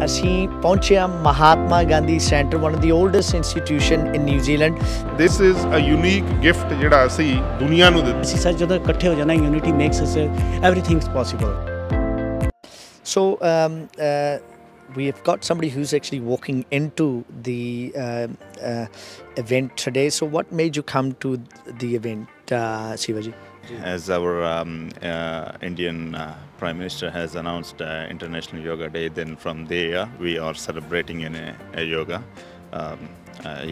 ਅਸੀਂ ਪਹੁੰਚੇ ਹਾਂ Mahatma Gandhi centre, one of the oldest institution in New Zealand. This is a unique gift ਜਿਹੜਾ ਅਸੀਂ ਦੁਨੀਆ ਨੂੰ ਦਿੱਤਾ। ਅਸੀਂ ਸੱਚ ਜਦੋਂ ਇਕੱਠੇ ਹੋ ਜਾਣਾ, unity makes us everything is possible. So we have got somebody who's actually walking into the event today. So what made you come to the event, Sivaji? As our Indian Prime Minister has announced International Yoga Day, then from there we are celebrating in a yoga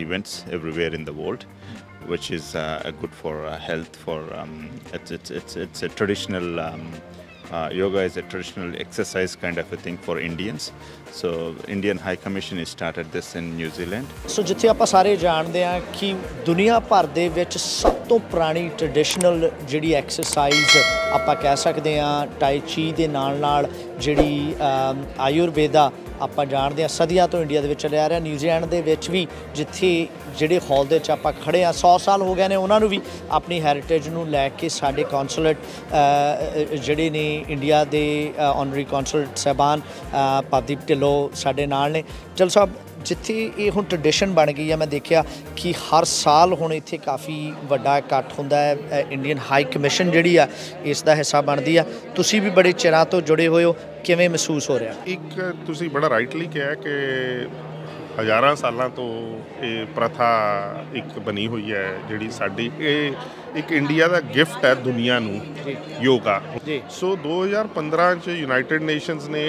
events everywhere in the world, which is good for health. For it's a traditional yoga is a traditional exercise kind of a thing for Indians. So Indian High Commission has started this in New Zealand. So ਜਿੱਥੇ ਆਪਾਂ ਸਾਰੇ ਜਾਣਦੇ ਹਾਂ ਕਿ ਦੁਨੀਆ ਭਰ ਦੇ ਵਿੱਚ ਸਭ ਤੋਂ ਪੁਰਾਣੀ ਟ੍ਰੈਡੀਸ਼ਨਲ ਜਿਹੜੀ ਐਕਸਰਸਾਈਜ਼ ਆਪਾਂ ਕਹਿ ਸਕਦੇ ਹਾਂ ਟਾਈ ਚੀ ਦੇ ਨਾਲ ਜਿਹੜੀ ਆਯੁਰਵੇਦਾ ਆਪਾਂ ਜਾਣਦੇ ਹਾਂ ਸਦੀਆਂ ਤੋਂ ਇੰਡੀਆ ਦੇ ਵਿੱਚ ਚੱਲਿਆ ਆ ਰਿਹਾ। ਨਿਊਜ਼ੀਲੈਂਡ ਦੇ ਵਿੱਚ ਵੀ ਜਿੱਥੇ ਜਿਹੜੇ ਹਾਲ ਦੇ ਵਿੱਚ ਆਪਾਂ ਖੜੇ ਆ 100 ਸਾਲ ਹੋ ਗਏ ਨੇ, ਉਹਨਾਂ ਨੂੰ ਵੀ ਆਪਣੀ ਹੈਰੀਟੇਜ ਨੂੰ ਲੈ ਕੇ ਸਾਡੇ ਕੌਂਸੂਲੇਟ ਜਿਹੜੇ ਨੇ ਇੰਡੀਆ ਦੇ ਆਨਰਰੀ ਕੌਂਸੂਲੇਟ ਸਾਹਿਬਾਨ ਪਰਦੀਪ ਢਿੱਲੋਂ ਸਾਡੇ ਨਾਲ ਨੇ। ਚਲ ਸਾਹਿਬ, ਜਿੱਥੇ ਇਹ ਹੁਣ ਟ੍ਰੈਡੀਸ਼ਨ ਬਣ ਗਈ ਆ, ਮੈਂ ਦੇਖਿਆ ਕਿ ਹਰ ਸਾਲ ਹੁਣ ਇੱਥੇ ਕਾਫੀ ਵੱਡਾ ਇਕੱਠ ਹੁੰਦਾ ਹੈ। ਇੰਡੀਅਨ ਹਾਈ ਕਮਿਸ਼ਨ ਜਿਹੜੀ ਆ ਇਸ ਦਾ ਹਿੱਸਾ ਬਣਦੀ ਆ। ਤੁਸੀਂ ਵੀ ਬੜੇ ਚਿਰਾਂ ਤੋਂ ਜੁੜੇ ਹੋਏ ਹੋ, ਕਿਵੇਂ ਮਹਿਸੂਸ ਹੋ ਰਿਹਾ? ਇੱਕ ਤੁਸੀਂ ਬੜਾ ਰਾਈਟਲੀ ਕਿਹਾ ਕਿ ਹਜ਼ਾਰਾਂ ਸਾਲਾਂ ਤੋਂ ਇਹ ਪ੍ਰਥਾ ਇੱਕ ਬਣੀ ਹੋਈ ਹੈ ਜਿਹੜੀ ਸਾਡੀ, ਇਹ ਇੱਕ ਇੰਡੀਆ ਦਾ ਗਿਫਟ ਹੈ ਦੁਨੀਆ ਨੂੰ ਯੋਗਾ। ਸੋ 2015 'ਚ ਯੂਨਾਈਟਿਡ ਨੇਸ਼ਨਸ ਨੇ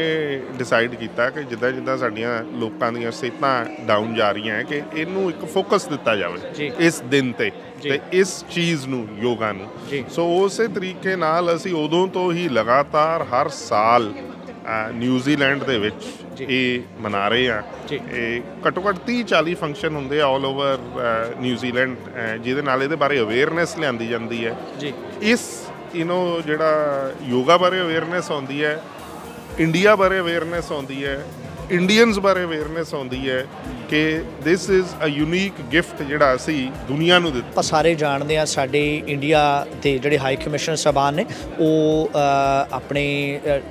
ਡਿਸਾਈਡ ਕੀਤਾ ਕਿ ਜਿੱਦਾਂ ਜਿੱਦਾਂ ਸਾਡੀਆਂ ਲੋਕਾਂ ਦੀਆਂ ਸਿਹਤਾਂ ਡਾਊਨ ਜਾ ਰਹੀਆਂ ਹੈ ਕਿ ਇਹਨੂੰ ਇੱਕ ਫੋਕਸ ਦਿੱਤਾ ਜਾਵੇ ਇਸ ਦਿਨ 'ਤੇ ਤੇ ਇਸ ਚੀਜ਼ ਨੂੰ, ਯੋਗਾ ਨੂੰ। ਸੋ ਉਸੇ ਤਰੀਕੇ ਨਾਲ ਅਸੀਂ ਉਦੋਂ ਤੋਂ ਹੀ ਲਗਾਤਾਰ ਹਰ ਸਾਲ ਨਿਊਜ਼ੀਲੈਂਡ ਦੇ ਵਿੱਚ ਇਹ ਮਨਾ ਰਹੇ ਹਾਂ। ਇਹ ਘੱਟੋ ਘੱਟ 30-40 ਫੰਕਸ਼ਨ ਹੁੰਦੇ ਆ ਆਲ ਓਵਰ ਨਿਊਜ਼ੀਲੈਂਡ, ਜਿਹਦੇ ਨਾਲ ਇਹਦੇ ਬਾਰੇ ਅਵੇਅਰਨੈਸ ਲਿਆਂਦੀ ਜਾਂਦੀ ਹੈ। ਇਸ ਜਿਹੜਾ ਯੋਗਾ ਬਾਰੇ ਅਵੇਅਰਨੈਸ ਆਉਂਦੀ ਹੈ, ਇੰਡੀਆ ਬਾਰੇ ਅਵੇਅਰਨੈਸ ਆਉਂਦੀ ਹੈ, ਇੰਡੀਅਨਸ ਬਾਰੇ ਅਵੇਅਰਨੈਸ ਆਉਂਦੀ ਹੈ ਕਿ this is a unique gift ਜਿਹੜਾ ਅਸੀਂ ਦੁਨੀਆ ਨੂੰ ਦਿੱਤਾ। ਆਪਾਂ ਸਾਰੇ ਜਾਣਦੇ ਹਾਂ ਸਾਡੇ ਇੰਡੀਆ ਦੇ ਜਿਹੜੇ ਹਾਈ ਕਮਿਸ਼ਨਰ ਸਾਹਿਬਾਨ ਨੇ ਉਹ ਆਪਣੇ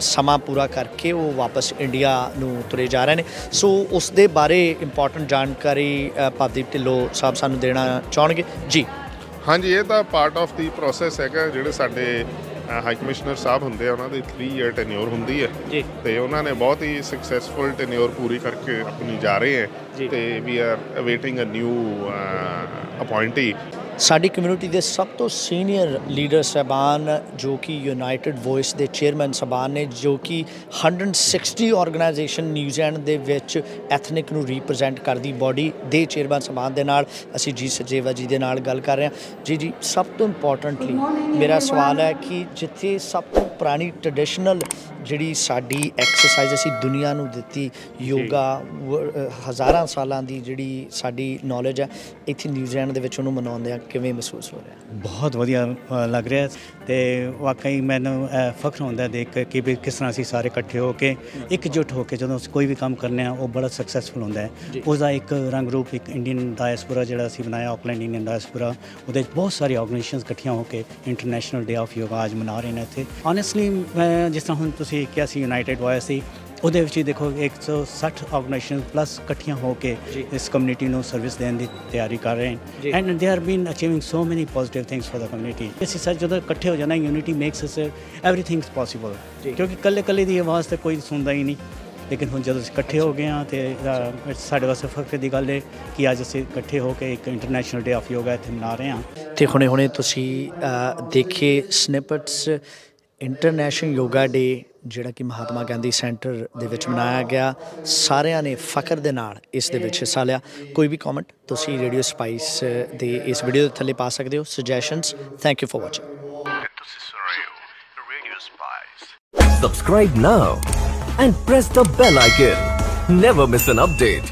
ਸਮਾਂ ਪੂਰਾ ਕਰਕੇ ਉਹ ਵਾਪਸ ਇੰਡੀਆ ਨੂੰ ਤੁਰੇ ਜਾ ਰਹੇ ਨੇ। ਸੋ ਉਸ ਦੇ ਬਾਰੇ ਇੰਪੋਰਟੈਂਟ ਜਾਣਕਾਰੀ ਪਰਦੀਪ ਢਿੱਲੋਂ ਸਾਹਿਬ ਸਾਨੂੰ ਦੇਣਾ ਚਾਹੁੰਗੇ ਜੀ। ਹਾਂਜੀ, ਇਹ ਤਾਂ ਪਾਰਟ ਆਫ ਦੀ ਪ੍ਰੋਸੈਸ ਹੈਗਾ। ਜਿਹੜੇ ਸਾਡੇ ਹਾਈ ਕਮਿਸ਼ਨਰ ਸਾਹਿਬ ਹੁੰਦੇ ਆ ਉਹਨਾਂ ਦੀ 3 ਈਅਰ ਟੈਨਿਓਰ ਹੁੰਦੀ ਹੈ ਅਤੇ ਉਹਨਾਂ ਨੇ ਬਹੁਤ ਹੀ ਸਕਸੈਸਫੁਲ ਟੈਨਿਓਰ ਪੂਰੀ ਕਰਕੇ ਆਪਣੀ ਜਾ ਰਹੇ ਹੈ ਅਤੇ ਵੀ ਆਰ ਅਵੇਟਿੰਗ ਅ ਨਿਊ ਅਪੁਆਇੰਟੀ। ਸਾਡੀ ਕਮਿਊਨਿਟੀ ਦੇ ਸਭ ਤੋਂ ਸੀਨੀਅਰ ਲੀਡਰ ਸਾਹਿਬਾਨ ਜੋ ਕਿ ਯੂਨਾਈਟਿਡ ਵੋਇਸ ਦੇ ਚੇਅਰਮੈਨ ਸਾਹਿਬਾਨ ਨੇ, ਜੋ ਕਿ 160 ਆਰਗੇਨਾਈਜੇਸ਼ਨ ਨਿਊਜ਼ੀਲੈਂਡ ਦੇ ਵਿੱਚ ਐਥਨਿਕ ਨੂੰ ਰੀਪ੍ਰਜੈਂਟ ਕਰਦੀ ਬਾਡੀ ਦੇ ਚੇਅਰਮੈਨ ਸਾਹਿਬਾਨ ਦੇ ਨਾਲ ਅਸੀਂ ਜੀ ਸਚੇਵਾ ਜੀ ਦੇ ਨਾਲ ਗੱਲ ਕਰ ਰਹੇ ਹਾਂ। ਜੀ, ਸਭ ਤੋਂ ਇੰਪੋਰਟੈਂਟਲੀ ਮੇਰਾ ਸਵਾਲ ਹੈ ਕਿ ਜਿੱਥੇ ਸਭ ਤੋਂ ਪੁਰਾਣੀ ਟ੍ਰੈਡੀਸ਼ਨਲ ਜਿਹੜੀ ਸਾਡੀ ਐਕਸਰਸਾਈਜ਼ ਅਸੀਂ ਦੁਨੀਆ ਨੂੰ ਦਿੱਤੀ, ਯੋਗਾ ਹਜ਼ਾਰਾਂ ਸਾਲਾਂ ਦੀ ਜਿਹੜੀ ਸਾਡੀ ਨੌਲੇਜ ਹੈ, ਇੱਥੇ ਨਿਊਜ਼ੀਲੈਂਡ ਦੇ ਵਿੱਚ ਉਹਨੂੰ ਮਨਾਉਂਦੇ ਕਿਵੇਂ ਮਹਿਸੂਸ ਹੋ ਰਿਹਾ? ਬਹੁਤ ਵਧੀਆ ਲੱਗ ਰਿਹਾ ਅਤੇ ਵਾਕਈ ਮੈਨੂੰ ਫਖਰ ਹੁੰਦਾ ਦੇਖ ਕੇ ਕਿ ਵੀ ਕਿਸ ਤਰ੍ਹਾਂ ਅਸੀਂ ਸਾਰੇ ਇਕੱਠੇ ਹੋ ਕੇ ਇਕਜੁੱਟ ਹੋ ਕੇ ਜਦੋਂ ਅਸੀਂ ਕੋਈ ਵੀ ਕੰਮ ਕਰਨੇ ਆ ਉਹ ਬੜਾ ਸਕਸੈਸਫੁਲ ਹੁੰਦਾ ਹੈ। ਉਸਦਾ ਇੱਕ ਰੰਗ ਰੂਪ ਇੱਕ ਇੰਡੀਅਨ ਡਾਇਸਪੋਰਾ ਜਿਹੜਾ ਅਸੀਂ ਬਣਾਇਆ, ਆਕਲੈਂਡ ਇੰਡੀਅਨ ਡਾਇਸਪੋਰਾ, ਉਹਦੇ ਵਿੱਚ ਬਹੁਤ ਸਾਰੀ ਆਰਗੇਨਾਈਜੇਸ਼ਨਸ ਇਕੱਠੀਆਂ ਹੋ ਕੇ ਇੰਟਰਨੈਸ਼ਨਲ ਡੇ ਆਫ ਯੋਗਾ ਅੱਜ ਮਨਾ ਰਹੇ ਨੇ ਇੱਥੇ। ਓਨੈਸਟਲੀ ਮੈਂ ਜਿਸ ਤਰ੍ਹਾਂ ਹੁਣ ਤੁਸੀਂ ਕਿਹਾ ਸੀ ਯੂਨਾਈਟਿਡ ਵੋਇਸ ਸੀ, ਉਹਦੇ ਵਿੱਚ ਹੀ ਦੇਖੋ 160 ਆਰਗੇਨਾਈਜੇਸ਼ਨ ਪਲੱਸ ਇਕੱਠੀਆਂ ਹੋ ਕੇ ਇਸ ਕਮਿਊਨਿਟੀ ਨੂੰ ਸਰਵਿਸ ਦੇਣ ਦੀ ਤਿਆਰੀ ਕਰ ਰਹੇ ਹਨ and they are bean achieving ਸੋ ਮੈਨੀ positive things for the community. ਅਸੀਂ ਸੱਚ ਜਦੋਂ ਇਕੱਠੇ ਹੋ ਜਾਣਾ, unity makes us everything is possible, ਕਿਉਂਕਿ ਇਕੱਲੇ ਦੀ ਆਵਾਜ਼ ਤਾਂ ਕੋਈ ਸੁਣਦਾ ਹੀ ਨਹੀਂ। ਲੇਕਿਨ ਹੁਣ ਜਦੋਂ ਅਸੀਂ ਇਕੱਠੇ ਹੋ ਗਏ ਹਾਂ ਅਤੇ ਸਾਡੇ ਵਾਸਤੇ ਫਖਰ ਦੀ ਗੱਲ ਹੈ ਕਿ ਅੱਜ ਅਸੀਂ ਇਕੱਠੇ ਹੋ ਕੇ ਇੱਕ ਇੰਟਰਨੈਸ਼ਨਲ ਡੇ ਆਫ ਯੋਗਾ ਇੱਥੇ ਮਨਾ ਰਹੇ ਹਾਂ। ਅਤੇ ਹੁਣੇ ਤੁਸੀਂ ਦੇਖੇ ਸਨਿਪਟਸ ਇੰਟਰਨੈਸ਼ਨਲ ਯੋਗਾ ਡੇ ਜਿਹੜਾ ਕਿ ਮਹਾਤਮਾ ਗਾਂਧੀ ਸੈਂਟਰ ਦੇ ਵਿੱਚ ਮਨਾਇਆ ਗਿਆ। ਸਾਰਿਆਂ ਨੇ ਫਖਰ ਦੇ ਨਾਲ ਇਸ ਦੇ ਵਿੱਚ ਹਿੱਸਾ ਲਿਆ। ਕੋਈ ਵੀ ਕਮੈਂਟ ਤੁਸੀਂ ਰੇਡੀਓ ਸਪਾਈਸ ਦੇ ਇਸ ਵੀਡੀਓ ਦੇ ਥੱਲੇ ਪਾ ਸਕਦੇ ਹੋ, suggestions. Thank you for watching. Subscribe now and press the bell icon. Never miss an update.